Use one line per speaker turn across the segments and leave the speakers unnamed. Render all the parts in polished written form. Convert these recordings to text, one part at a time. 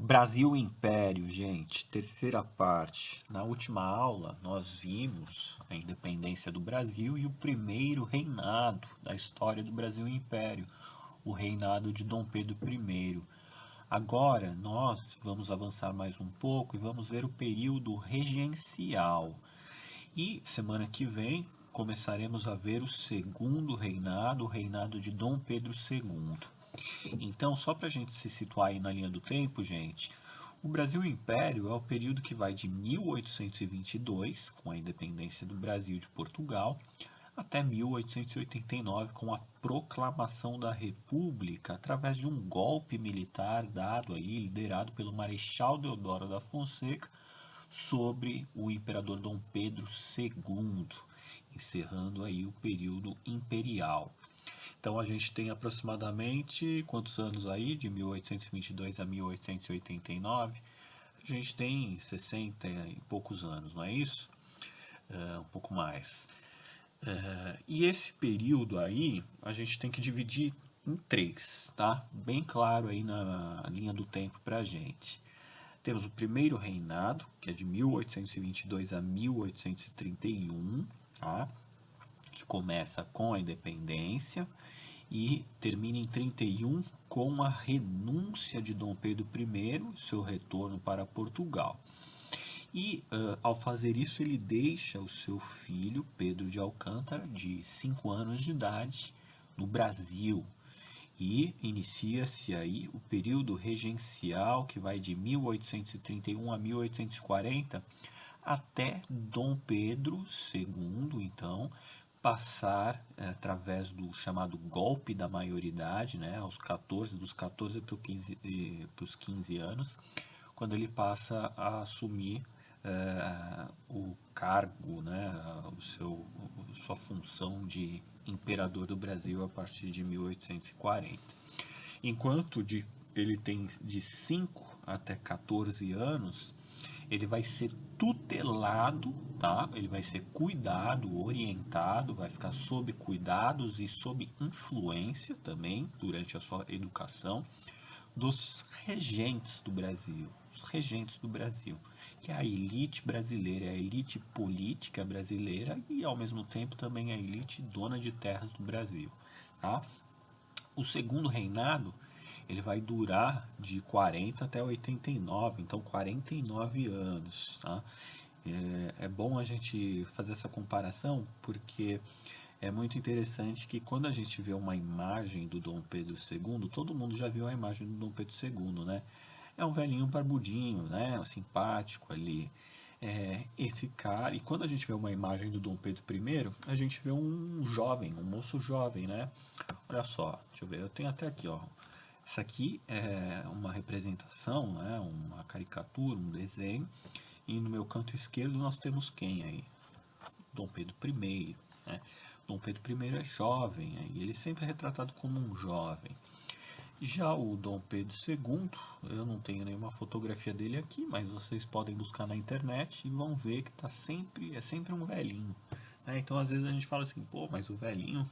Brasil Império, gente, terceira parte. Na última aula, nós vimos a independência do Brasil e o primeiro reinado da história do Brasil Império, o reinado de Dom Pedro I. Agora, nós vamos avançar mais um pouco e vamos ver o período regencial. E semana que vem começaremos a ver o segundo reinado, o reinado de Dom Pedro II. Então, só para a gente se situar aí na linha do tempo, gente, o Brasil Império é o período que vai de 1822, com a independência do Brasil de Portugal, até 1889, com a proclamação da República através de um golpe militar dado ali, liderado pelo Marechal Deodoro da Fonseca, sobre o imperador Dom Pedro II, encerrando aí o período imperial. Então a gente tem aproximadamente quantos anos aí? De 1822 a 1889. A gente tem 60 e poucos anos, não é isso? Um pouco mais. E esse período aí a gente tem que dividir em três, tá? Bem claro aí na linha do tempo pra gente. Temos o primeiro reinado, que é de 1822 a 1831, tá? Que começa com a independência e termina em 31 com a renúncia de Dom Pedro I, seu retorno para Portugal. E ao fazer isso, ele deixa o seu filho, Pedro de Alcântara, de 5 anos de idade, no Brasil. E inicia-se aí o período regencial, que vai de 1831 a 1840, até Dom Pedro II, então, passar através do chamado golpe da maioridade, né, aos 14, dos 14 para os 15 anos, quando ele passa a assumir o cargo, né, sua função de imperador do Brasil a partir de 1840. Enquanto ele tem de 5 até 14 anos, ele vai ser tutelado, tá? Ele vai ser cuidado, orientado, vai ficar sob cuidados e sob influência também durante a sua educação dos regentes do Brasil, os regentes do Brasil, que é a elite brasileira, é a elite política brasileira e ao mesmo tempo também a elite dona de terras do Brasil, tá? O segundo reinado ele vai durar de 40 até 89, então 49 anos, tá? É bom a gente fazer essa comparação porque é muito interessante que quando a gente vê uma imagem do Dom Pedro II, todo mundo já viu a imagem do Dom Pedro II, né? É um velhinho barbudinho, né? Simpático ali. Esse cara, e quando a gente vê uma imagem do Dom Pedro I, a gente vê um jovem, um moço jovem, né? Olha só, deixa eu ver, eu tenho até aqui, ó. Isso aqui é uma representação, né? Uma caricatura, um desenho. E no meu canto esquerdo nós temos quem aí? Dom Pedro I, né? Dom Pedro I é jovem, e ele sempre é retratado como um jovem. Já o Dom Pedro II, eu não tenho nenhuma fotografia dele aqui, mas vocês podem buscar na internet e vão ver que é sempre um velhinho, né? Então às vezes a gente fala assim, pô, mas o velhinho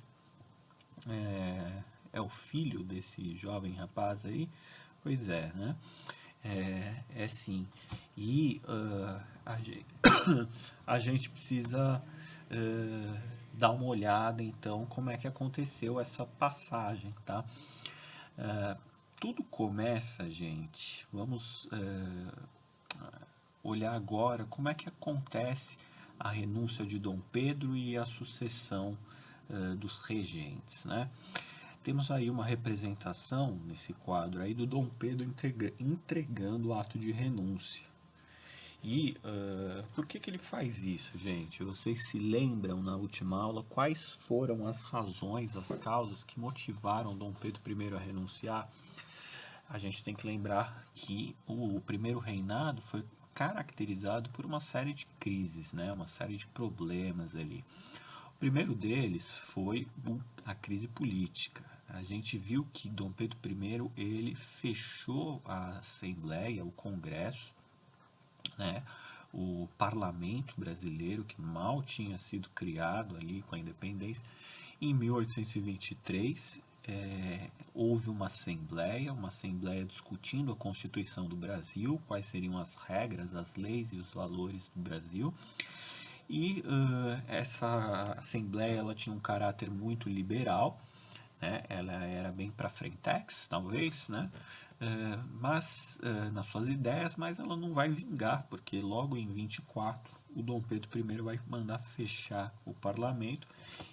é o filho desse jovem rapaz aí? Pois é, né? É sim. E a gente precisa dar uma olhada então como é que aconteceu essa passagem, tá? Tudo começa, gente. Vamos olhar agora como é que acontece a renúncia de Dom Pedro e a sucessão dos regentes, né? Temos aí uma representação nesse quadro aí do Dom Pedro entregando o ato de renúncia. E por que ele faz isso, gente? Vocês se lembram na última aula quais foram as razões, as causas que motivaram Dom Pedro I a renunciar? A gente tem que lembrar que o primeiro reinado foi caracterizado por uma série de crises, né? Uma série de problemas ali. O primeiro deles foi a crise política. A gente viu que Dom Pedro I ele fechou a Assembleia, o Congresso, né? O parlamento brasileiro, que mal tinha sido criado ali com a independência. Em 1823, houve uma assembleia discutindo a Constituição do Brasil, quais seriam as regras, as leis e os valores do Brasil. E essa assembleia ela tinha um caráter muito liberal, né? Ela era bem para frentex, talvez, né? Nas suas ideias, mas ela não vai vingar, porque logo em 24 o Dom Pedro I vai mandar fechar o parlamento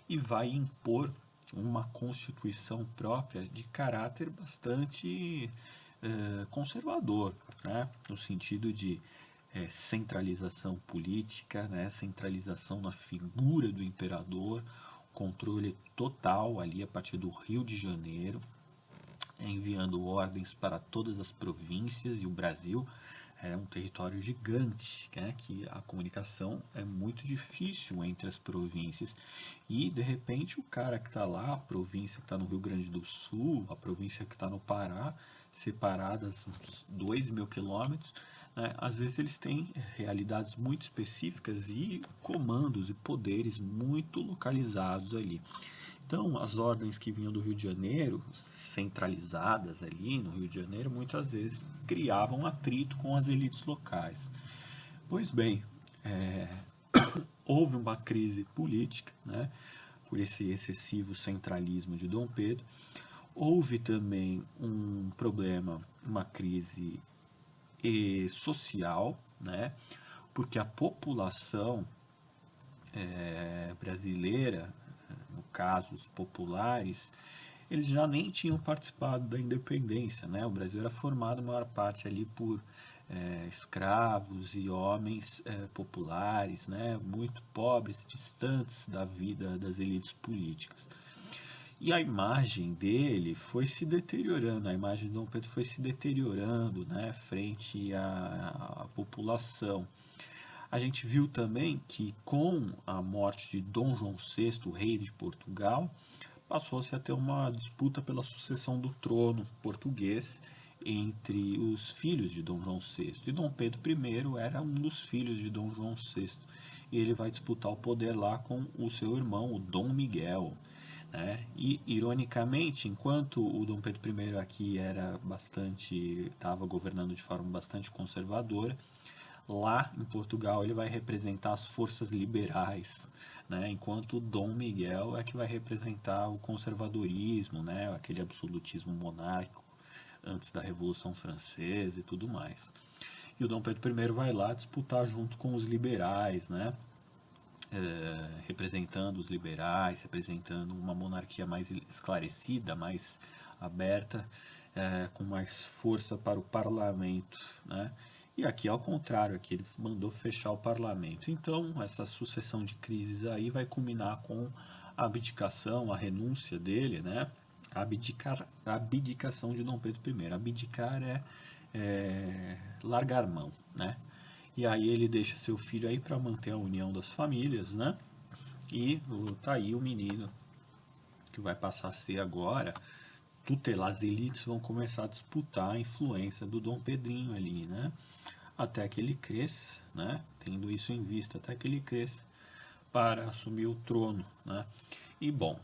e vai impor uma constituição própria de caráter bastante conservador, né? No sentido de centralização política, né? Centralização na figura do imperador, controle total ali a partir do Rio de Janeiro, enviando ordens para todas as províncias, e o Brasil é um território gigante, né, que a comunicação é muito difícil entre as províncias, e de repente o cara que está lá, a província que está no Rio Grande do Sul, a província que está no Pará, separadas uns 2.000 quilômetros, né, às vezes eles têm realidades muito específicas e comandos e poderes muito localizados ali. Então, as ordens que vinham do Rio de Janeiro, centralizadas ali no Rio de Janeiro, muitas vezes criavam atrito com as elites locais. Pois bem, houve uma crise política, né, por esse excessivo centralismo de Dom Pedro. Houve também um problema, uma crise social, né, porque a população brasileira, no caso os populares, eles já nem tinham participado da independência, né? O Brasil era formado, a maior parte ali, por escravos e homens populares, né? Muito pobres, distantes da vida das elites políticas. E a imagem dele foi se deteriorando, a imagem de Dom Pedro foi se deteriorando, né, frente à população. A gente viu também que com a morte de Dom João VI, o rei de Portugal, passou-se a ter uma disputa pela sucessão do trono português entre os filhos de Dom João VI. E Dom Pedro I era um dos filhos de Dom João VI. E ele vai disputar o poder lá com o seu irmão, o Dom Miguel. Né? E, ironicamente, enquanto o Dom Pedro I aqui estava governando de forma bastante conservadora, lá em Portugal ele vai representar as forças liberais, né? Enquanto o Dom Miguel é que vai representar o conservadorismo, né? Aquele absolutismo monárquico antes da Revolução Francesa e tudo mais. E o Dom Pedro I vai lá disputar junto com os liberais, né? Representando os liberais, representando uma monarquia mais esclarecida, mais aberta, com mais força para o parlamento, né? E aqui ao contrário, aqui ele mandou fechar o parlamento. Então, essa sucessão de crises aí vai culminar com a abdicação, a renúncia dele, né? A abdicação de Dom Pedro I. Abdicar é largar mão, né? E aí ele deixa seu filho aí para manter a união das famílias, né? E tá aí o menino que vai passar a ser agora tutelar. As elites vão começar a disputar a influência do Dom Pedrinho ali, né? Até que ele cresça, né? Tendo isso em vista, até que ele cresça para assumir o trono, né? E bom,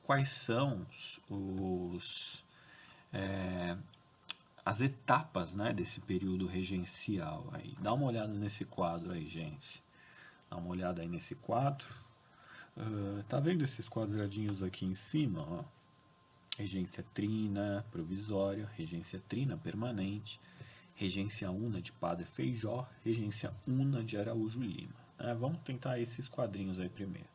quais são as etapas, né, desse período regencial aí? Dá uma olhada nesse quadro aí, gente. Dá uma olhada aí nesse quadro. Tá vendo esses quadradinhos aqui em cima, ó? Regência trina provisória, regência trina permanente, regência una de Padre Feijó, regência una de Araújo Lima. Vamos tentar esses quadrinhos aí primeiro.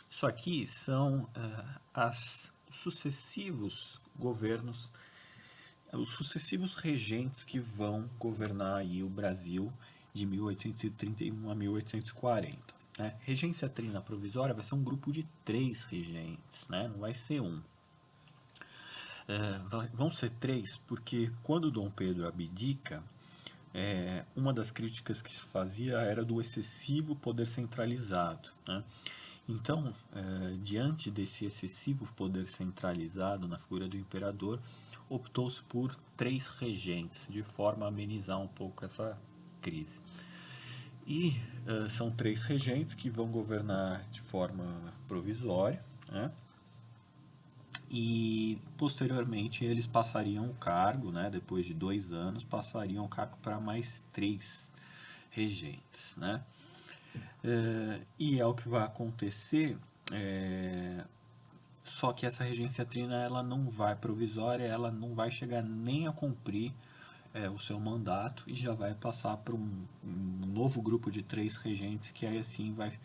Isso aqui são os sucessivos governos, os sucessivos regentes que vão governar aí o Brasil de 1831 a 1840. Regência trina provisória vai ser um grupo de 3 regentes, né? Não vai ser um. Vão ser 3 porque quando Dom Pedro abdica, uma das críticas que se fazia era do excessivo poder centralizado, né? Então, diante desse excessivo poder centralizado na figura do imperador, optou-se por 3 regentes, de forma a amenizar um pouco essa crise. E são 3 regentes que vão governar de forma provisória, né? E posteriormente eles passariam o cargo, né? Depois de 2 anos, passariam o cargo para mais 3 regentes, né? E é o que vai acontecer, só que essa regência trina ela não vai provisória, ela não vai chegar nem a cumprir o seu mandato e já vai passar para um novo grupo de 3 regentes que aí assim vai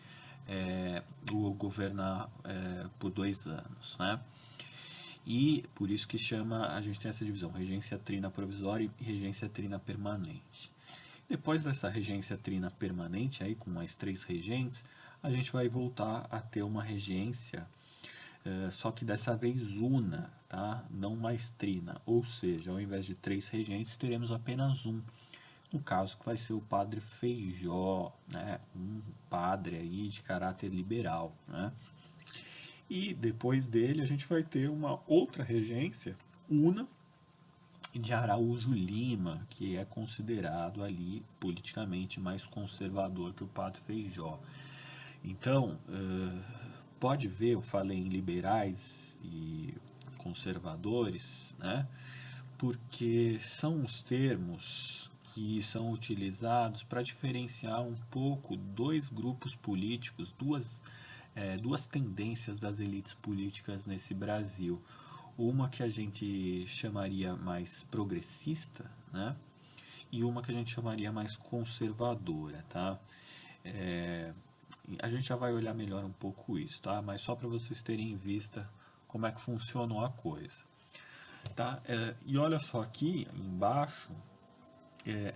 governar por 2 anos, né? E por isso que chama, a gente tem essa divisão, regência trina provisória e regência trina permanente. Depois dessa regência trina permanente, aí com mais 3 regentes, a gente vai voltar a ter uma regência, só que dessa vez una, tá? Não mais trina, ou seja, ao invés de 3 regentes, teremos apenas um. No caso que vai ser o padre Feijó, né? Um padre aí de caráter liberal, né? E depois dele a gente vai ter uma outra regência, una, de Araújo Lima, que é considerado ali politicamente mais conservador que o padre Feijó. Então, pode ver, eu falei em liberais e conservadores, né? Porque são os termos que são utilizados para diferenciar um pouco dois grupos políticos, duas tendências das elites políticas nesse Brasil. Uma que a gente chamaria mais progressista, né? E uma que a gente chamaria mais conservadora, tá? É, a gente já vai olhar melhor um pouco isso, tá? Mas só para vocês terem em vista como é que funcionou a coisa, tá? E olha só aqui embaixo,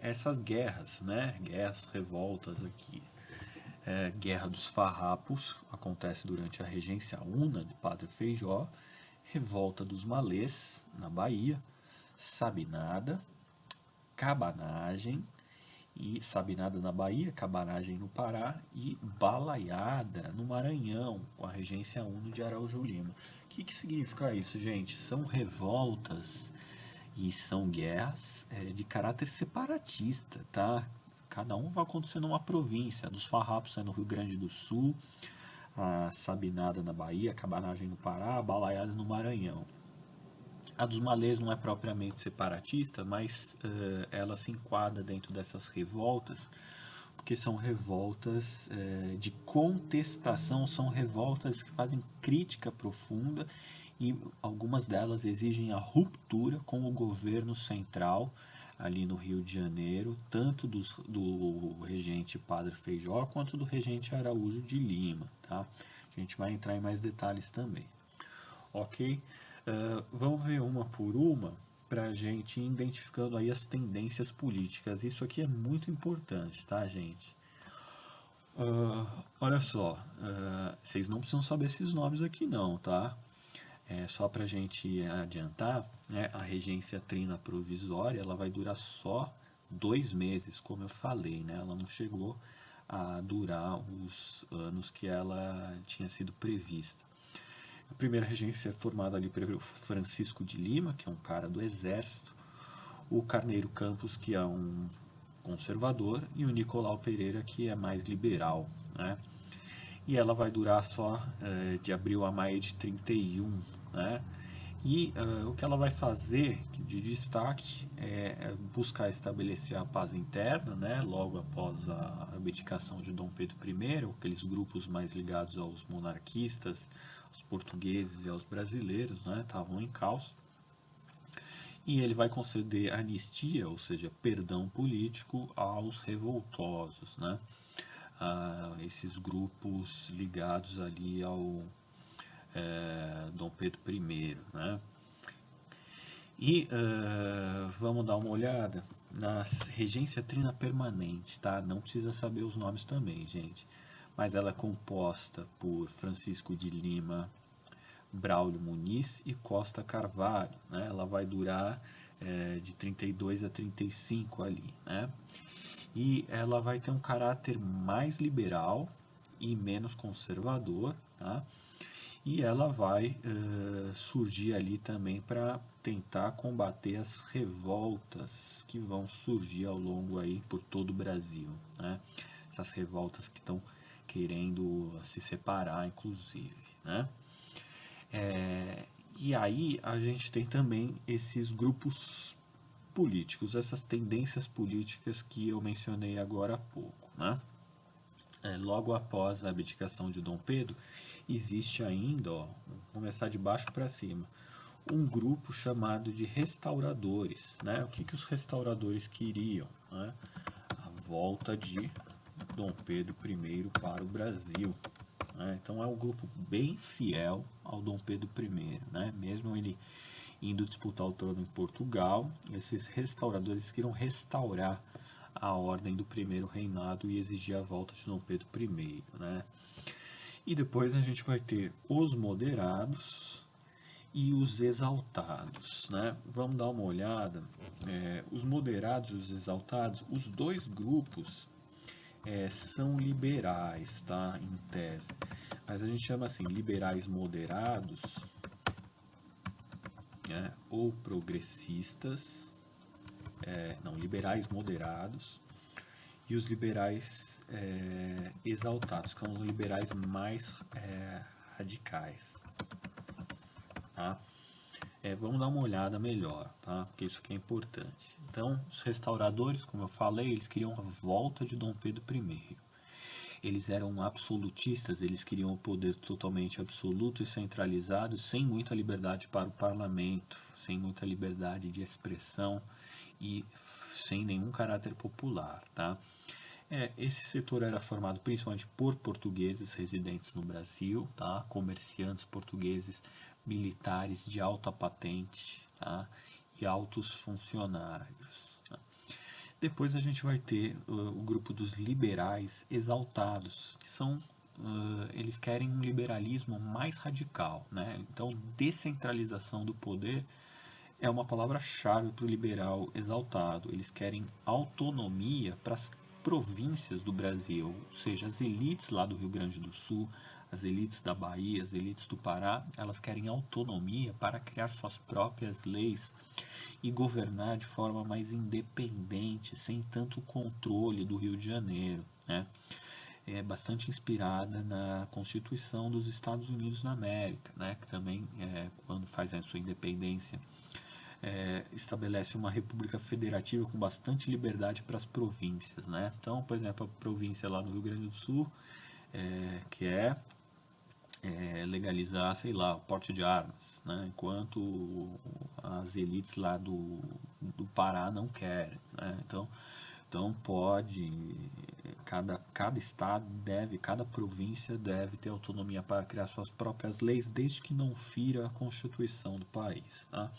essas guerras, né? Guerras, revoltas aqui. Guerra dos Farrapos acontece durante a regência una de Padre Feijó, Revolta dos Malês na Bahia, Sabinada, Cabanagem, e Sabinada na Bahia, Cabanagem no Pará e Balaiada no Maranhão, com a regência uno de Araújo Lima. O que significa isso, gente? São revoltas e são guerras de caráter separatista, tá? Cada um vai acontecer numa província. A dos Farrapos é no Rio Grande do Sul, a Sabinada na Bahia, a Cabanagem no Pará, a Balaiada no Maranhão. A dos Malês não é propriamente separatista, mas ela se enquadra dentro dessas revoltas, porque são revoltas de contestação, são revoltas que fazem crítica profunda e algumas delas exigem a ruptura com o governo central ali no Rio de Janeiro, tanto do regente Padre Feijó quanto do regente Araújo de Lima, tá? A gente vai entrar em mais detalhes também. Ok? Vamos ver uma por uma para a gente ir identificando aí as tendências políticas. Isso aqui é muito importante, tá, gente? Olha só, vocês não precisam saber esses nomes aqui não, tá? Só para a gente adiantar, né, a regência trina provisória ela vai durar só 2 meses, como eu falei, né? Ela não chegou a durar os anos que ela tinha sido prevista. A primeira regência é formada ali pelo Francisco de Lima, que é um cara do exército, o Carneiro Campos, que é um conservador, e o Nicolau Pereira, que é mais liberal, né? E ela vai durar só de abril a maio de 31, né? E o que ela vai fazer de destaque é buscar estabelecer a paz interna, né? Logo após a abdicação de Dom Pedro I, aqueles grupos mais ligados aos monarquistas, aos portugueses e aos brasileiros, né? Estavam em caos. E ele vai conceder anistia, ou seja, perdão político aos revoltosos, né? Esses grupos ligados ali ao Dom Pedro I, né? E vamos dar uma olhada na regência trina permanente, tá? Não precisa saber os nomes também, gente. Mas ela é composta por Francisco de Lima, Braulio Muniz e Costa Carvalho, né? Ela vai durar de 32 a 35 ali, né? E ela vai ter um caráter mais liberal e menos conservador, tá? E ela vai surgir ali também para tentar combater as revoltas que vão surgir ao longo aí por todo o Brasil, né? essas revoltas que estão querendo se separar, inclusive, né? E aí a gente tem também esses grupos políticos, essas tendências políticas que eu mencionei agora há pouco, né? Logo após a abdicação de Dom Pedro, existe ainda, ó, vou começar de baixo para cima, um grupo chamado de restauradores, né? O que os restauradores queriam, né? A volta de Dom Pedro I para o Brasil, né? Então é um grupo bem fiel ao Dom Pedro I, né? Mesmo ele indo disputar o trono em Portugal, esses restauradores queriam restaurar a ordem do primeiro reinado e exigir a volta de Dom Pedro I, né? E depois a gente vai ter os moderados e os exaltados, né? Vamos dar uma olhada. Os moderados e os exaltados, os dois grupos são liberais, tá? Em tese. Mas a gente chama assim, liberais moderados, né? Ou progressistas, não, liberais moderados, e os liberais exaltados, que são os liberais mais radicais, tá? Vamos dar uma olhada melhor, tá? Porque isso aqui é importante. Então, os restauradores, como eu falei, eles queriam a volta de Dom Pedro I. Eles eram absolutistas, eles queriam o poder totalmente absoluto e centralizado, sem muita liberdade para o parlamento, sem muita liberdade de expressão e sem nenhum caráter popular, tá? Esse setor era formado principalmente por portugueses residentes no Brasil, tá? Comerciantes portugueses, militares de alta patente, tá? E altos funcionários. Tá? Depois a gente vai ter o grupo dos liberais exaltados, que são eles querem um liberalismo mais radical, né? Então, descentralização do poder é uma palavra-chave para o liberal exaltado. Eles querem autonomia para as províncias do Brasil, ou seja, as elites lá do Rio Grande do Sul, as elites da Bahia, as elites do Pará, elas querem autonomia para criar suas próprias leis e governar de forma mais independente, sem tanto controle do Rio de Janeiro, né? É bastante inspirada na Constituição dos Estados Unidos da América, né? Que também, quando faz a sua independência, estabelece uma república federativa com bastante liberdade para as províncias, né? Então, por exemplo, a província lá no Rio Grande do Sul quer legalizar, sei lá, o porte de armas, né? Enquanto as elites lá do Pará não querem, né? Então pode, cada estado deve, cada província deve ter autonomia para criar suas próprias leis, desde que não fira a Constituição do país, tá?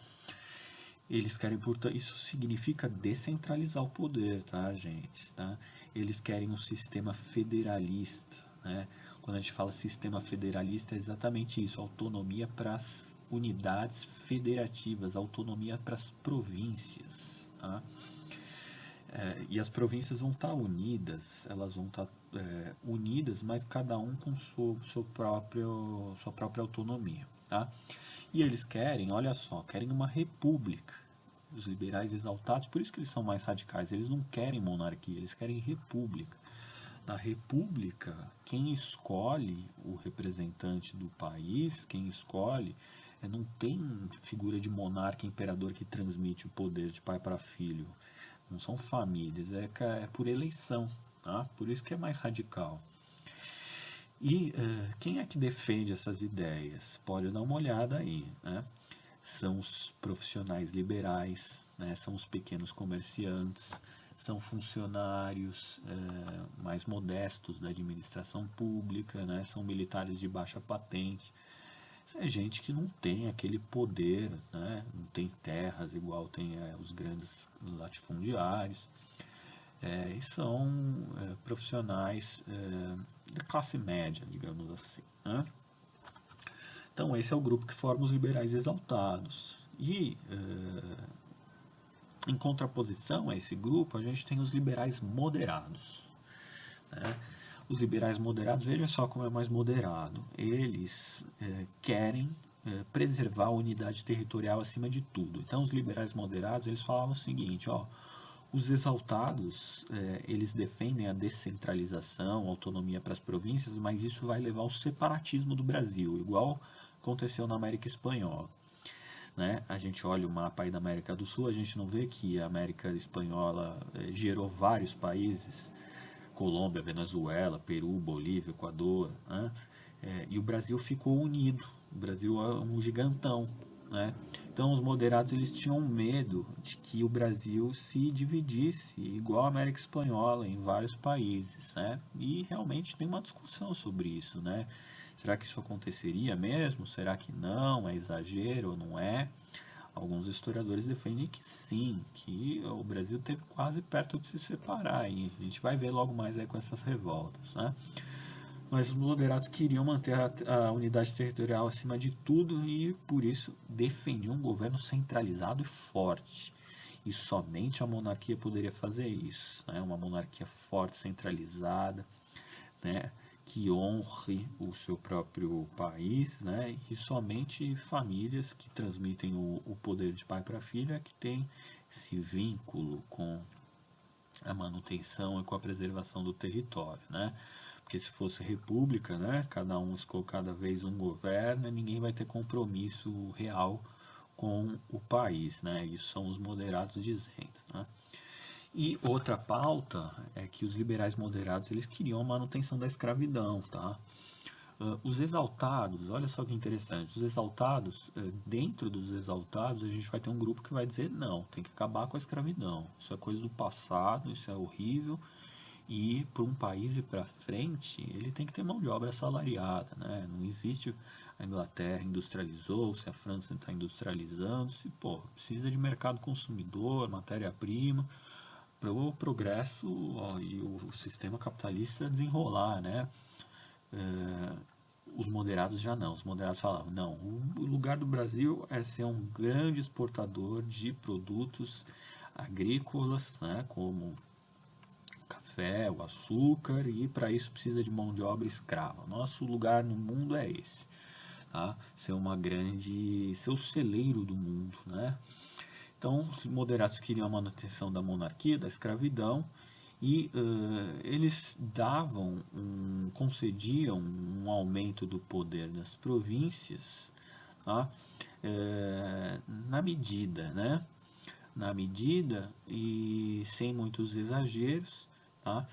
Eles querem, portanto, isso significa descentralizar o poder, tá, gente? Tá? Eles querem um sistema federalista, né? Quando a gente fala sistema federalista, é exatamente isso, autonomia para as unidades federativas, autonomia para as províncias, tá? E as províncias vão estar unidas, elas vão estar unidas, mas cada um com sua própria autonomia, tá? E eles querem, olha só, querem uma república. Os liberais exaltados, por isso que eles são mais radicais, eles não querem monarquia, eles querem república. Na república, quem escolhe o representante do país, quem escolhe, não tem figura de monarca, imperador que transmite o poder de pai para filho. Não são famílias, é por eleição, tá? Por isso que é mais radical. E quem é que defende essas ideias? Pode dar uma olhada aí, né? São os profissionais liberais, né? São os pequenos comerciantes, são funcionários mais modestos da administração pública, né? São militares de baixa patente. É gente que não tem aquele poder, né? Não tem terras igual tem os grandes latifundiários. E são profissionais da classe média, digamos assim, né? Então esse é o grupo que forma os liberais exaltados. E em contraposição a esse grupo, a gente tem os liberais moderados, né? Os liberais moderados, veja só como é mais moderado. Eles querem preservar a unidade territorial acima de tudo. Então os liberais moderados, eles falavam o seguinte, ó, Os exaltados, eles defendem a descentralização, autonomia para as províncias, mas isso vai levar ao separatismo do Brasil, igual aconteceu na América Espanhola. Né? A gente olha o mapa aí da América do Sul, a gente não vê que a América Espanhola gerou vários países, Colômbia, Venezuela, Peru, Bolívia, Equador, né? E o Brasil ficou unido, o Brasil é um gigantão, né? Então os moderados eles tinham medo de que o Brasil se dividisse igual a América Espanhola em vários países, né? E realmente tem uma discussão sobre isso, né? Será que isso aconteceria mesmo? Será que não? É exagero ou não é? Alguns historiadores defendem que sim, que o Brasil teve quase perto de se separar, e a gente vai ver logo mais aí com essas revoltas, né? Mas os moderados queriam manter a unidade territorial acima de tudo e, por isso, defendiam um governo centralizado e forte. E somente a monarquia poderia fazer isso, né? Uma monarquia forte, centralizada, né? Que honre o seu próprio país, né? E somente famílias que transmitem o poder de pai para filho é que tem esse vínculo com a manutenção e com a preservação do território, né? Porque se fosse república, né, cada um escolhe cada vez um governo, ninguém vai ter compromisso real com o país, né? Isso são os moderados dizendo, né? E outra pauta é que os liberais moderados eles queriam a manutenção da escravidão, tá? Os exaltados, olha só que interessante, os exaltados, dentro dos exaltados a gente vai ter um grupo que vai dizer não, tem que acabar com a escravidão, isso é coisa do passado, isso é horrível, e para um país ir para frente, ele tem que ter mão de obra assalariada, né? Não existe a Inglaterra industrializou-se, a França está industrializando-se, pô, precisa de mercado consumidor, matéria-prima, para o progresso e o sistema capitalista desenrolar, né? Os moderados já não, os moderados falavam, não, o lugar do Brasil é ser um grande exportador de produtos agrícolas, né, como café, o açúcar, e para isso precisa de mão de obra escrava. Nosso lugar no mundo é esse, tá? Ser o celeiro do mundo, né? Então, os moderados queriam a manutenção da monarquia, da escravidão, e eles concediam um aumento do poder das províncias, tá? Na medida, né? Na medida e sem muitos exageros, tá?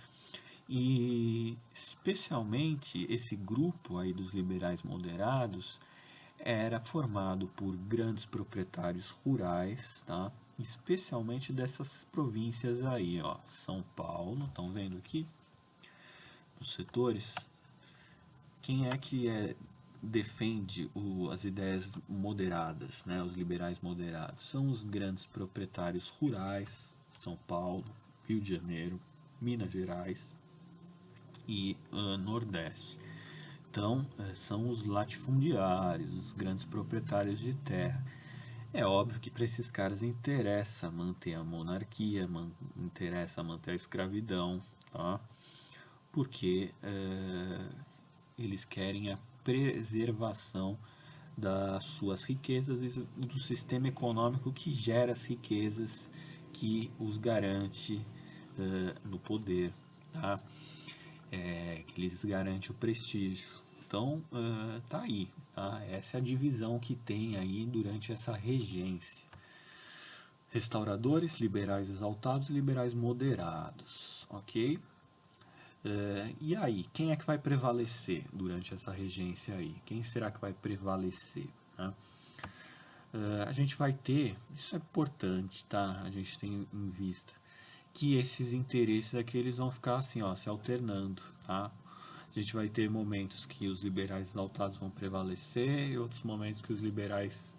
E especialmente esse grupo aí dos liberais moderados era formado por grandes proprietários rurais, tá? Especialmente dessas províncias aí, ó, São Paulo, estão vendo aqui os setores? Quem é que defende as ideias moderadas, né? Os liberais moderados? São os grandes proprietários rurais, São Paulo, Rio de Janeiro, Minas Gerais e Nordeste. Então, são os latifundiários, os grandes proprietários de terra. É óbvio que para esses caras interessa manter a monarquia, interessa manter a escravidão, tá? Porque eles querem a preservação das suas riquezas e do sistema econômico que gera as riquezas que os garante no poder, tá? Que lhes garante o prestígio. Então, tá aí, tá? Essa é a divisão que tem aí durante essa regência. Restauradores, liberais exaltados e liberais moderados, ok? E aí, quem é que vai prevalecer durante essa regência aí? Quem será que vai prevalecer? Né? A gente vai ter, isso é importante, tá? A gente tem em vista que esses interesses aqui eles vão ficar assim, ó, se alternando, tá? A gente vai ter momentos que os liberais exaltados vão prevalecer e outros momentos que os liberais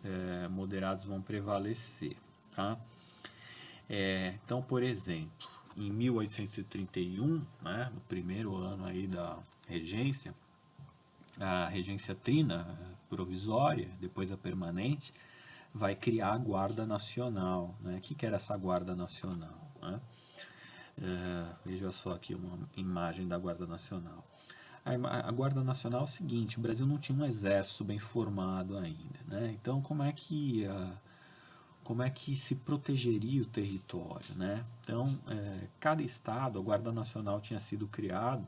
moderados vão prevalecer, tá? Então, por exemplo, em 1831, né, no primeiro ano aí da regência, a regência trina, provisória, depois a permanente, vai criar a Guarda Nacional, né? O que era essa Guarda Nacional, né? Veja só aqui uma imagem da Guarda Nacional. A Guarda Nacional é o seguinte, o Brasil não tinha um exército bem formado ainda, né? Então como como é que se protegeria o território, né? Então, cada estado, a Guarda Nacional tinha sido criado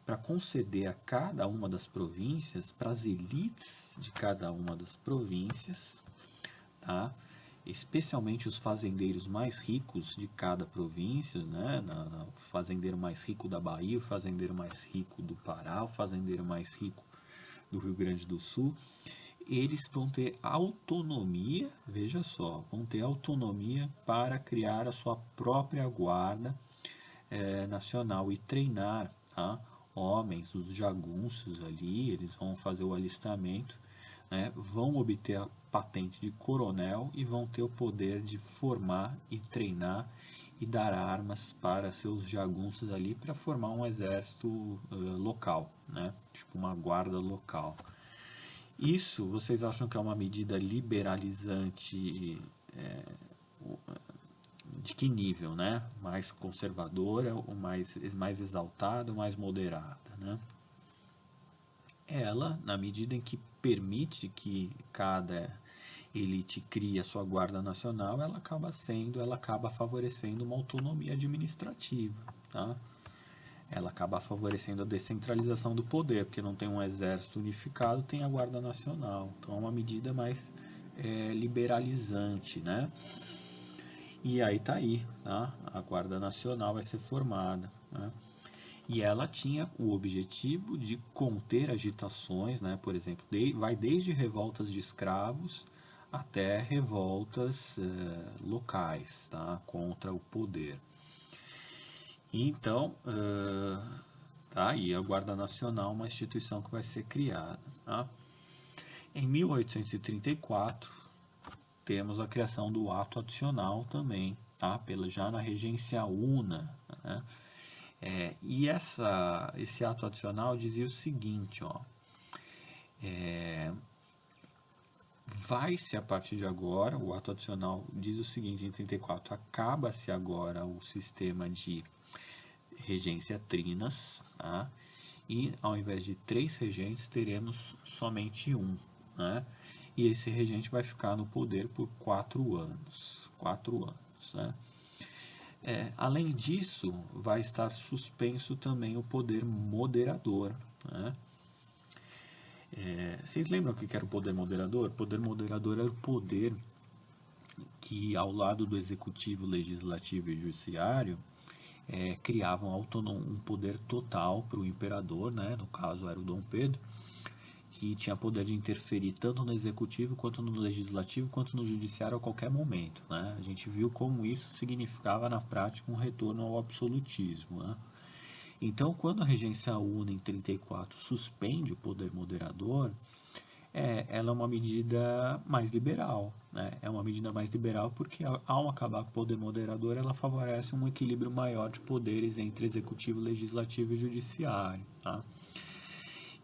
para conceder a cada uma das províncias, para as elites de cada uma das províncias, tá? Especialmente os fazendeiros mais ricos de cada província, né? O fazendeiro mais rico da Bahia, o fazendeiro mais rico do Pará, o fazendeiro mais rico do Rio Grande do Sul, eles vão ter autonomia, veja só, vão ter autonomia para criar a sua própria guarda nacional e treinar, tá? Homens, os jagunços ali, eles vão fazer o alistamento, né? Vão obter a patente de coronel e vão ter o poder de formar e treinar e dar armas para seus jagunços ali para formar um exército local, né? Tipo uma guarda local. Isso, vocês acham que é uma medida liberalizante de que nível, né? Mais conservadora, ou mais exaltada, ou mais moderada, né? Ela, na medida em que permite que cada elite crie a sua guarda nacional, ela acaba favorecendo uma autonomia administrativa, tá? Ela acaba favorecendo a descentralização do poder, porque não tem um exército unificado, tem a Guarda Nacional. Então é uma medida mais liberalizante, né? E aí tá aí, tá? A Guarda Nacional vai ser formada, né? E ela tinha o objetivo de conter agitações, né? Por exemplo, vai desde revoltas de escravos até revoltas locais, tá? Contra o poder. Então, tá aí a Guarda Nacional, uma instituição que vai ser criada. Tá? Em 1834, temos a criação do ato adicional também, tá? Já na regência Una. Né? E esse ato adicional dizia o seguinte, ó, vai-se a partir de agora, o ato adicional diz o seguinte, em 34, acaba-se agora o sistema de regência trinas, tá? E ao invés de 3 regentes, teremos somente um, né? E esse regente vai ficar no poder por 4 anos. 4 anos, né? Além disso, vai estar suspenso também o poder moderador, né? Vocês lembram o que era o poder moderador? O poder moderador era o poder que, ao lado do executivo, legislativo e judiciário, criavam um poder total para o imperador, né? No caso era o Dom Pedro, que tinha poder de interferir tanto no executivo, quanto no legislativo, quanto no judiciário a qualquer momento, né? A gente viu como isso significava na prática um retorno ao absolutismo, né? Então, quando a regência Una em 34 suspende o poder moderador, ela é uma medida mais liberal, né? É uma medida mais liberal porque, ao acabar com o poder moderador, ela favorece um equilíbrio maior de poderes entre executivo, legislativo e judiciário, tá?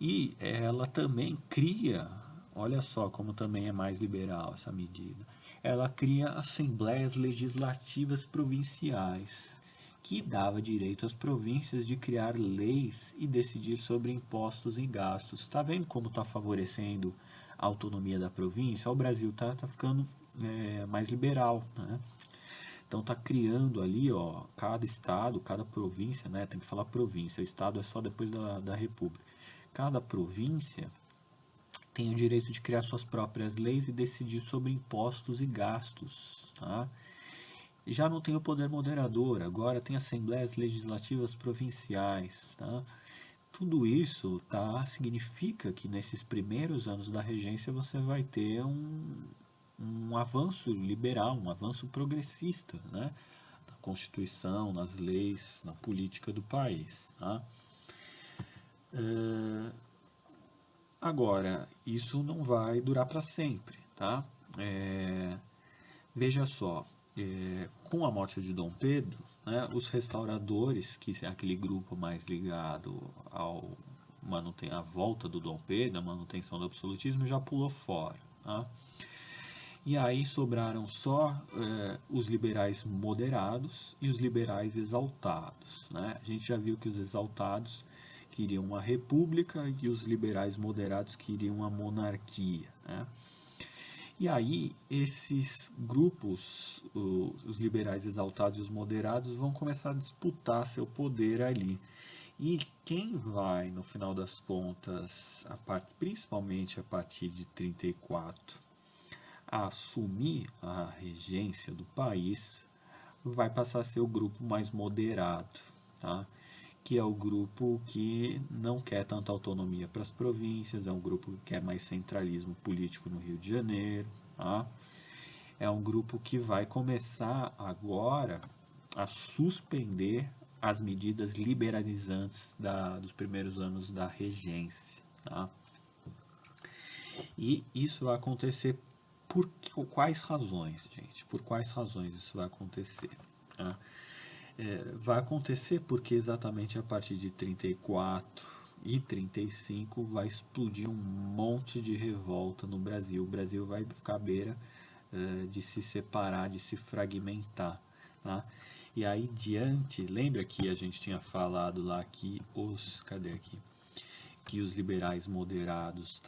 E ela também cria, olha só como também é mais liberal essa medida, ela cria assembleias legislativas provinciais, que dava direito às províncias de criar leis e decidir sobre impostos e gastos. Está vendo como está favorecendo a autonomia da província? O Brasil está ficando mais liberal, né? Então está criando ali, ó, cada estado, cada província, né? Tem que falar província, o estado é só depois da república. Cada província tem o direito de criar suas próprias leis e decidir sobre impostos e gastos, tá? Já não tem o poder moderador, agora tem assembleias legislativas provinciais, tá? Tudo isso, tá, significa que nesses primeiros anos da regência você vai ter um avanço liberal, um avanço progressista, né? Na Constituição, nas leis, na política do país, tá? Agora, isso não vai durar para sempre, tá? Veja só, com a morte de Dom Pedro, né, os restauradores, que é aquele grupo mais ligado à volta do Dom Pedro, a manutenção do absolutismo, já pulou fora, tá? E aí sobraram só os liberais moderados e os liberais exaltados, né? A gente já viu que os exaltados queriam uma república e os liberais moderados queriam uma monarquia, né? E aí, esses grupos, os liberais exaltados e os moderados, vão começar a disputar seu poder ali. E quem vai, no final das contas, principalmente a partir de 34, a assumir a regência do país, vai passar a ser o grupo mais moderado, tá? Que é o grupo que não quer tanta autonomia para as províncias, é um grupo que quer mais centralismo político no Rio de Janeiro, tá? É um grupo que vai começar agora a suspender as medidas liberalizantes dos primeiros anos da regência, tá? E isso vai acontecer por quais razões, gente? Por quais razões isso vai acontecer? Tá? Vai acontecer porque exatamente a partir de 34 e 35 vai explodir um monte de revolta no Brasil. O Brasil vai ficar à beira de se separar, de se fragmentar. Tá? E aí diante, lembra que a gente tinha falado lá que cadê aqui? Que os liberais moderados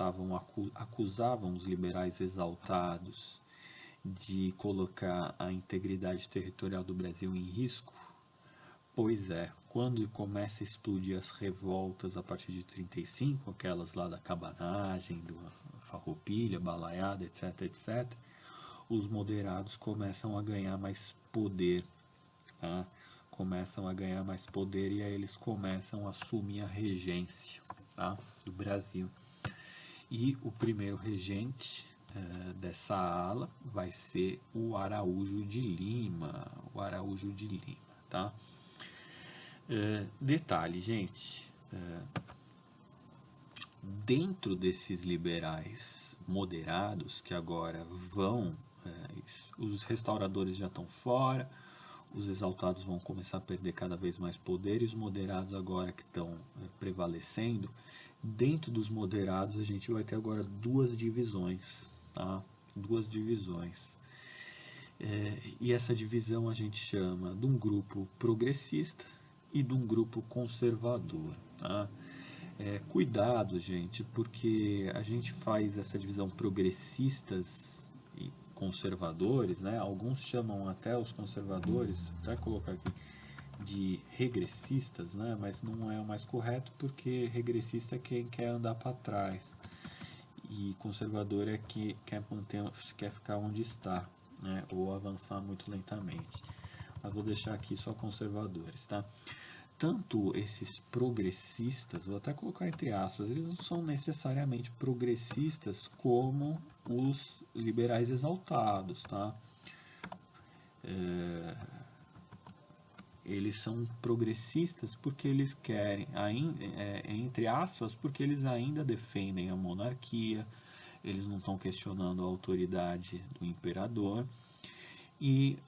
acusavam os liberais exaltados de colocar a integridade territorial do Brasil em risco? Pois é, quando começa a explodir as revoltas a partir de 35, aquelas lá da cabanagem, do farroupilha, balaiada, etc, etc, os moderados começam a ganhar mais poder, tá? Começam a ganhar mais poder e aí eles começam a assumir a regência, tá? Do Brasil. E o primeiro regente dessa ala vai ser o Araújo de Lima, tá? Detalhe, gente, dentro desses liberais moderados que agora os restauradores já estão fora, os exaltados vão começar a perder cada vez mais poder e os moderados agora que estão prevalecendo, dentro dos moderados a gente vai ter agora duas divisões, tá? Duas divisões. E essa divisão a gente chama de um grupo progressista e de um grupo conservador, tá? Cuidado, gente, porque a gente faz essa divisão progressistas e conservadores, né? Alguns chamam até os conservadores, vou até colocar aqui, de regressistas, né? Mas não é o mais correto porque regressista é quem quer andar para trás e conservador é que quer ficar onde está, né? Ou avançar muito lentamente. Mas vou deixar aqui só conservadores, tá? Tanto esses progressistas, vou até colocar entre aspas, eles não são necessariamente progressistas como os liberais exaltados, tá? Eles são progressistas porque eles querem, entre aspas, porque eles ainda defendem a monarquia, eles não estão questionando a autoridade do imperador, e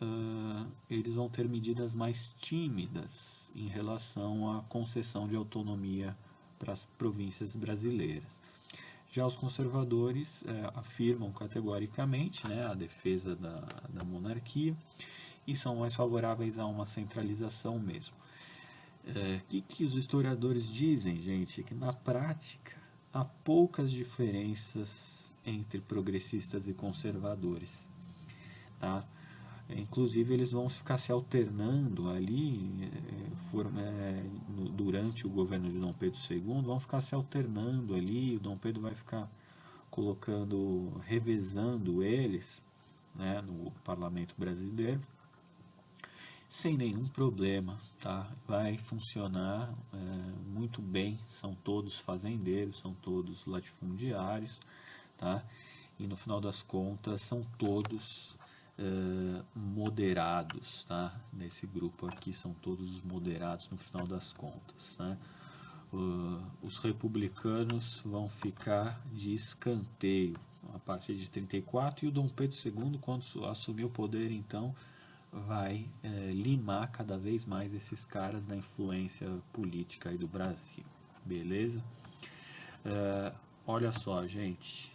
eles vão ter medidas mais tímidas em relação à concessão de autonomia para as províncias brasileiras. Já os conservadores afirmam categoricamente, né, a defesa da monarquia e são mais favoráveis a uma centralização mesmo. Que os historiadores dizem, gente? Que na prática há poucas diferenças entre progressistas e conservadores, tá? Inclusive eles vão ficar se alternando ali durante o governo de Dom Pedro II, vão ficar se alternando ali, o Dom Pedro vai ficar revezando eles, né, no parlamento brasileiro, sem nenhum problema, tá? Vai funcionar muito bem, são todos fazendeiros, são todos latifundiários, tá? E no final das contas são todos moderados, tá? Nesse grupo aqui são todos moderados no final das contas, né? Os republicanos vão ficar de escanteio a partir de 34 e o Dom Pedro II, quando assumir o poder, então vai limar cada vez mais esses caras da influência política aí do Brasil, beleza? Olha só, gente,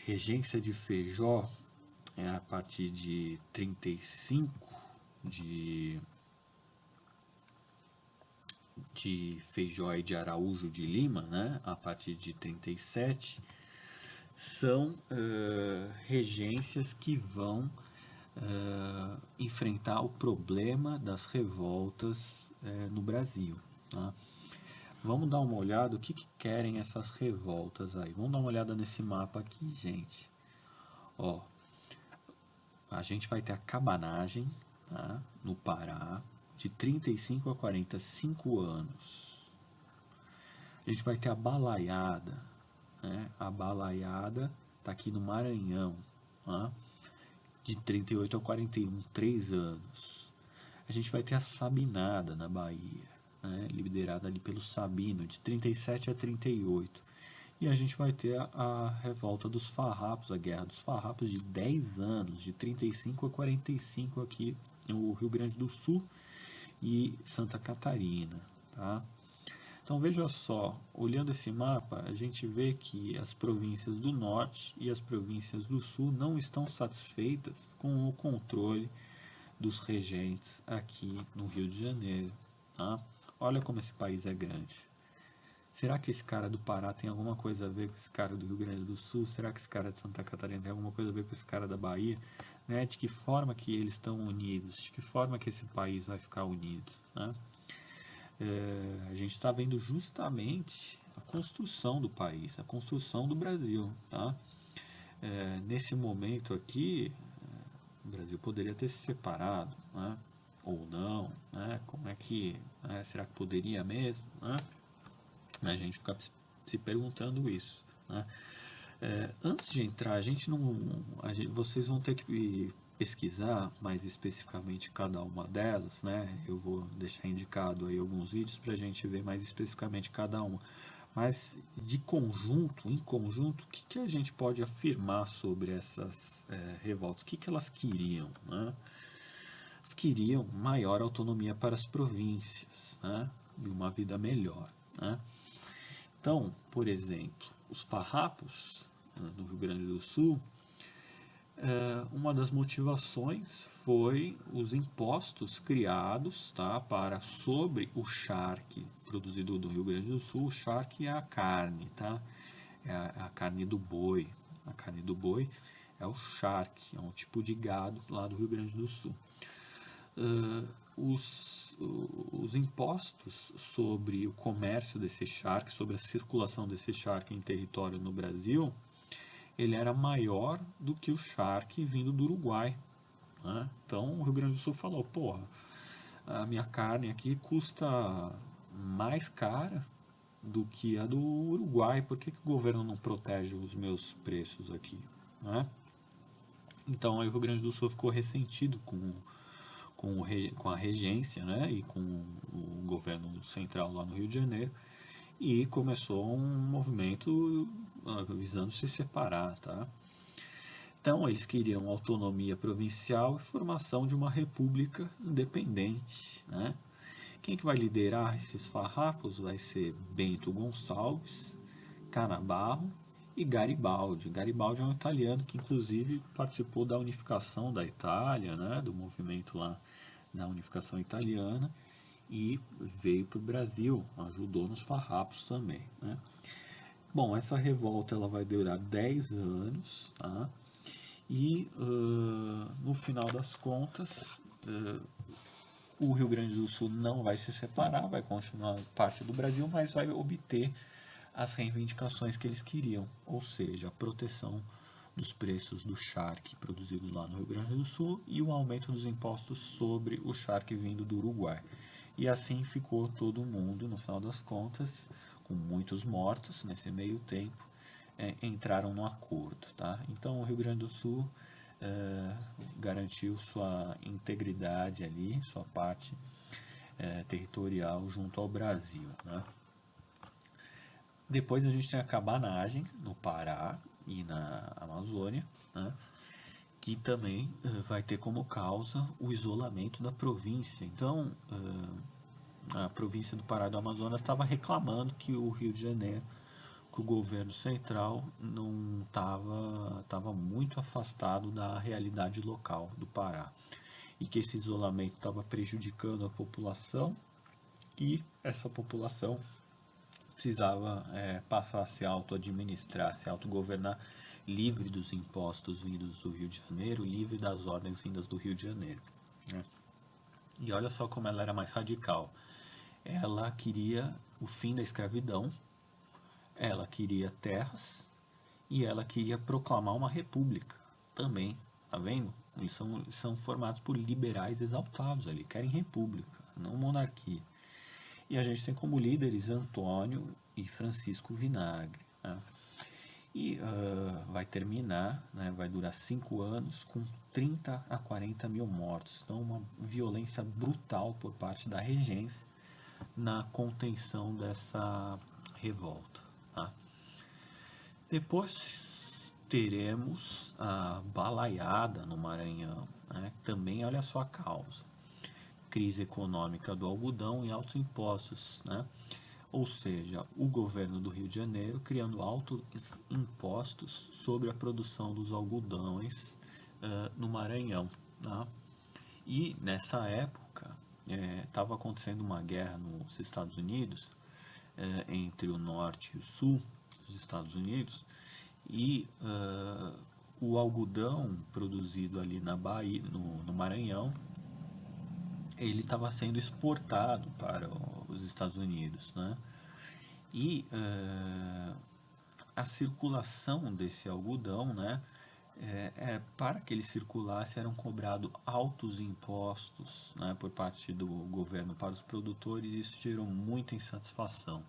regência de Feijó é a partir de 35 de Feijó e de Araújo de Lima, né? A partir de 37, são regências que vão enfrentar o problema das revoltas no Brasil. Tá? Vamos dar uma olhada o que querem essas revoltas aí. Vamos dar uma olhada nesse mapa aqui, gente. Ó, a gente vai ter a cabanagem, tá, no Pará, de 35 a 45 anos. A gente vai ter a balaiada, né? A balaiada está aqui no Maranhão, tá? De 38 a 41, 3 anos. A gente vai ter a Sabinada na Bahia, né? Liderada ali pelo Sabino, de 37 a 38. E a gente vai ter a revolta dos farrapos, a guerra dos farrapos, de 10 anos, de 35 a 45 aqui no Rio Grande do Sul e Santa Catarina, tá? Então veja só, olhando esse mapa, a gente vê que as províncias do norte e as províncias do sul não estão satisfeitas com o controle dos regentes aqui no Rio de Janeiro, tá? Olha como esse país é grande. Será que esse cara do Pará tem alguma coisa a ver com esse cara do Rio Grande do Sul? Será que esse cara de Santa Catarina tem alguma coisa a ver com esse cara da Bahia? Né? De que forma que eles estão unidos? De que forma que esse país vai ficar unido? Né? A gente está vendo justamente a construção do país, a construção do Brasil. Tá? Nesse momento aqui, o Brasil poderia ter se separado, né? Ou não, né? Como é que, né? Será que poderia mesmo? Né? A gente fica se perguntando isso, né? Antes de entrar, vocês vão ter que pesquisar mais especificamente cada uma delas, né? Eu vou deixar indicado aí alguns vídeos para a gente ver mais especificamente cada uma. Mas em conjunto, o que a gente pode afirmar sobre essas revoltas? O que elas queriam, né? Elas queriam maior autonomia para as províncias, né? E uma vida melhor, né? Então, por exemplo, os farrapos no Rio Grande do Sul, uma das motivações foi os impostos criados, tá, sobre o charque produzido do Rio Grande do Sul. O charque é a carne, tá? É a carne do boi. A carne do boi é o charque, é um tipo de gado lá do Rio Grande do Sul. Os impostos sobre o comércio desse charque, sobre a circulação desse charque em território no Brasil, ele era maior do que o charque vindo do Uruguai, né? Então o Rio Grande do Sul falou, porra, a minha carne aqui custa mais cara do que a do Uruguai, por que o governo não protege os meus preços aqui, né? Então aí o Rio Grande do Sul ficou ressentido com a regência, né, e com o governo central lá no Rio de Janeiro, e começou um movimento visando se separar, tá? Então eles queriam autonomia provincial e formação de uma república independente, né? Quem que vai liderar esses farrapos vai ser Bento Gonçalves, Canabarro e Garibaldi. Garibaldi é um italiano que inclusive participou da unificação da Itália, né, do movimento lá da unificação italiana, e veio para o Brasil, ajudou nos farrapos também, né? Bom, essa revolta ela vai durar 10 anos, tá? E no final das contas, o Rio Grande do Sul não vai se separar, vai continuar parte do Brasil, mas vai obter as reivindicações que eles queriam, ou seja, a proteção dos preços do charque produzido lá no Rio Grande do Sul e o aumento dos impostos sobre o charque vindo do Uruguai. E assim ficou todo mundo, no final das contas, com muitos mortos nesse meio tempo, entraram no acordo, tá? Então o Rio Grande do Sul garantiu sua integridade ali, sua parte territorial junto ao Brasil, né? Depois a gente tem a cabanagem no Pará e na Amazônia, né, que também vai ter como causa o isolamento da província. Então, a província do Pará e do Amazonas estava reclamando que o Rio de Janeiro, que o governo central não estava muito afastado da realidade local do Pará e que esse isolamento estava prejudicando a população e essa população precisava passar a se auto-administrar, se autogovernar livre dos impostos vindos do Rio de Janeiro, livre das ordens vindas do Rio de Janeiro, né? E olha só como ela era mais radical. Ela queria o fim da escravidão, ela queria terras e ela queria proclamar uma república também, tá vendo? Eles são formados por liberais exaltados ali, querem república, não monarquia. E a gente tem como líderes Antônio e Francisco Vinagre, né? E vai terminar, né, vai durar 5 anos com 30 a 40 mil mortos. Então, uma violência brutal por parte da regência na contenção dessa revolta, tá? Depois teremos a balaiada no Maranhão, né? Também olha só a causa: crise econômica do algodão e altos impostos, né? Ou seja, o governo do Rio de Janeiro criando altos impostos sobre a produção dos algodões no Maranhão, tá? E nessa época estava acontecendo uma guerra nos Estados Unidos, entre o norte e o sul dos Estados Unidos, e o algodão produzido ali na Bahia, no Maranhão, ele estava sendo exportado para os Estados Unidos, né? E a circulação desse algodão, né? Para que ele circulasse eram cobrados altos impostos, né, por parte do governo para os produtores, e isso gerou muita insatisfação.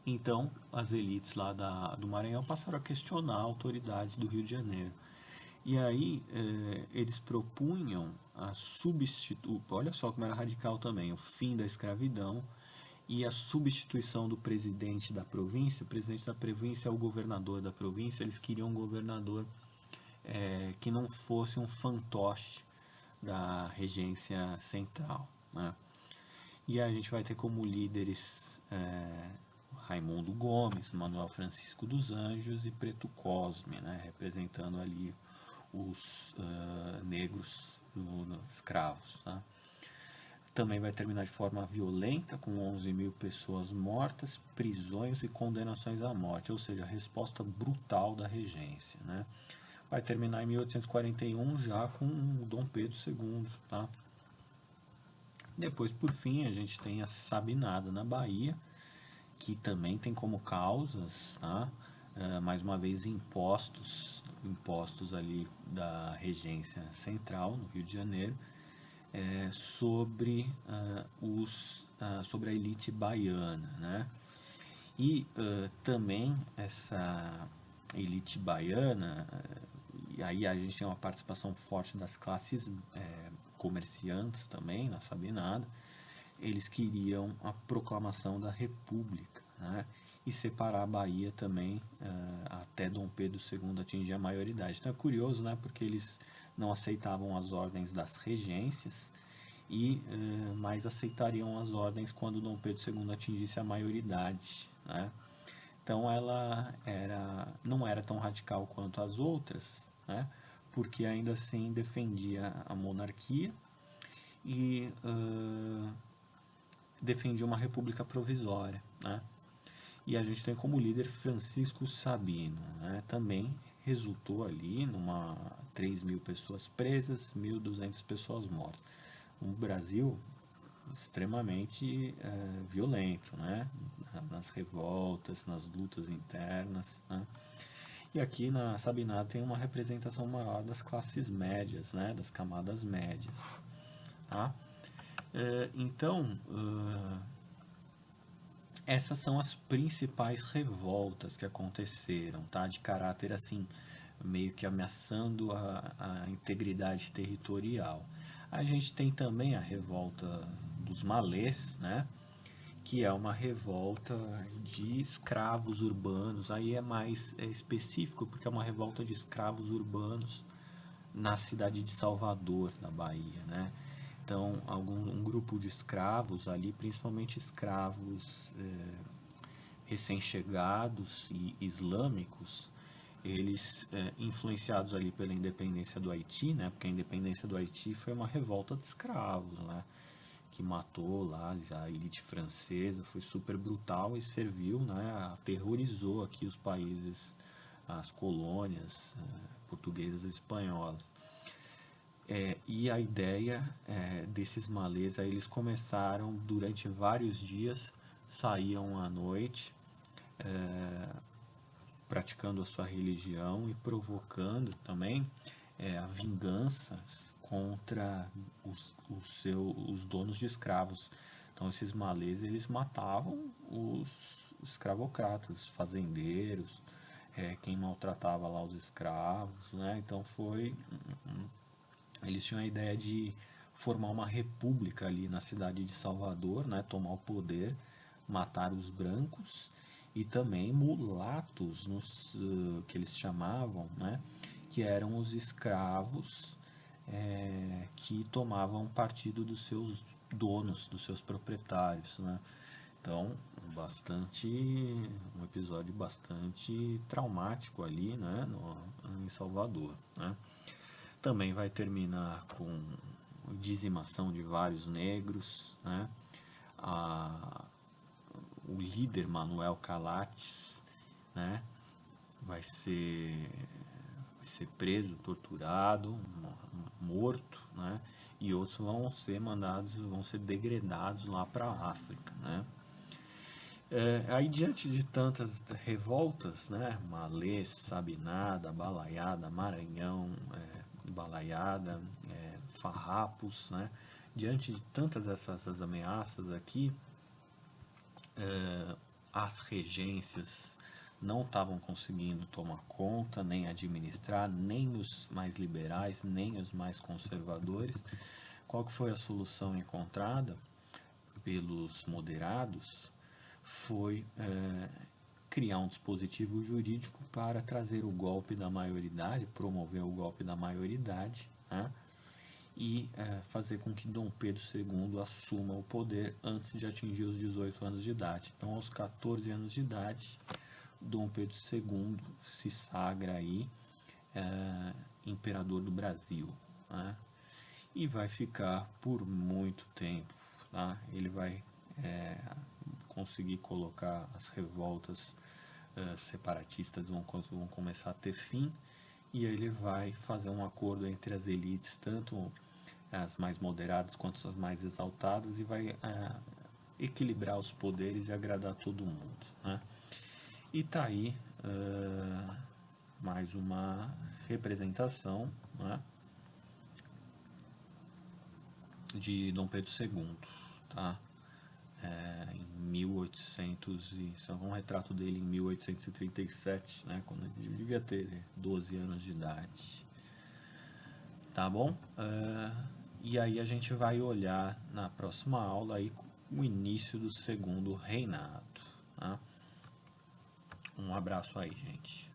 Então, as elites lá do Maranhão passaram a questionar a autoridade do Rio de Janeiro. E aí eles propunham a olha só como era radical também, o fim da escravidão e a substituição do presidente da província. O presidente da província é o governador da província. Eles queriam um governador que não fosse um fantoche da regência central, né? E a gente vai ter como líderes Raimundo Gomes, Manuel Francisco dos Anjos e Preto Cosme, né, representando ali os negros escravos, tá? Também vai terminar de forma violenta, com 11 mil pessoas mortas, prisões e condenações à morte, ou seja, a resposta brutal da regência, né? Vai terminar em 1841 já com o Dom Pedro II, tá? Depois, por fim, a gente tem a Sabinada na Bahia, que também tem como causas, tá? Mais uma vez, impostos ali da regência central no Rio de Janeiro, sobre sobre a elite baiana, né? E também essa elite baiana, e aí a gente tem uma participação forte das classes comerciantes também na Sabinada. Eles queriam a proclamação da República, né? E separar a Bahia também até Dom Pedro II atingir a maioridade. Então é curioso, né? Porque eles não aceitavam as ordens das regências e mais aceitariam as ordens quando Dom Pedro II atingisse a maioridade, né? Então ela não era tão radical quanto as outras, né? Porque ainda assim defendia a monarquia e defendia uma república provisória, né? E a gente tem como líder Francisco Sabino, né? Também resultou ali numa 3 mil pessoas presas, 1.200 pessoas mortas. Um Brasil extremamente violento, né? Nas revoltas, nas lutas internas, né? E aqui na Sabinada tem uma representação maior das classes médias, né? Das camadas médias, tá? Então, essas são as principais revoltas que aconteceram, tá? De caráter assim, meio que ameaçando a integridade territorial. A gente tem também a revolta dos malês, né? Que é uma revolta de escravos urbanos. Aí é mais específico, porque é uma revolta de escravos urbanos na cidade de Salvador, na Bahia, né? Então, um grupo de escravos ali, principalmente escravos recém-chegados e islâmicos, eles influenciados ali pela independência do Haiti, né? Porque a independência do Haiti foi uma revolta de escravos, né? Que matou lá a elite francesa, foi super brutal e serviu, né? Aterrorizou aqui os países as colônias portuguesas e espanholas. E a ideia desses malês, aí eles começaram durante vários dias, saíam à noite, praticando a sua religião e provocando também a vinganças contra os donos de escravos. Então esses malês, eles matavam os escravocratas, fazendeiros, quem maltratava lá os escravos, né? Então eles tinham a ideia de formar uma república ali na cidade de Salvador, né? Tomar o poder, matar os brancos e também mulatos, que eles chamavam, né? Que eram os escravos que tomavam partido dos seus donos, dos seus proprietários, né? Então, um episódio bastante traumático ali, né, em Salvador, né? Também vai terminar com dizimação de vários negros, né? O líder Manuel Calates, né, vai ser preso, torturado, morto, né? E outros vão ser degredados lá para a África, né? Aí diante de tantas revoltas, né? Malês, Sabinada, Balaiada, Maranhão, Balaiada, Farrapos, né? Diante de tantas essas ameaças aqui, as regências não estavam conseguindo tomar conta, nem administrar, nem os mais liberais, nem os mais conservadores. Qual que foi a solução encontrada pelos moderados? Foi criar um dispositivo jurídico para trazer o golpe da maioridade, promover o golpe da maioridade, né? E fazer com que Dom Pedro II assuma o poder antes de atingir os 18 anos de idade. Então, aos 14 anos de idade, Dom Pedro II se sagra aí imperador do Brasil, né? E vai ficar por muito tempo, tá? Ele vai conseguir colocar as revoltas separatistas vão começar a ter fim, e aí ele vai fazer um acordo entre as elites, tanto as mais moderadas quanto as mais exaltadas, e vai equilibrar os poderes e agradar todo mundo, né? E tá aí mais uma representação, né, de Dom Pedro II, tá? Em 1800 isso é um retrato dele em 1837, né, quando ele devia ter 12 anos de idade, tá bom? E aí a gente vai olhar na próxima aula aí o início do segundo reinado, tá? Um abraço aí, gente.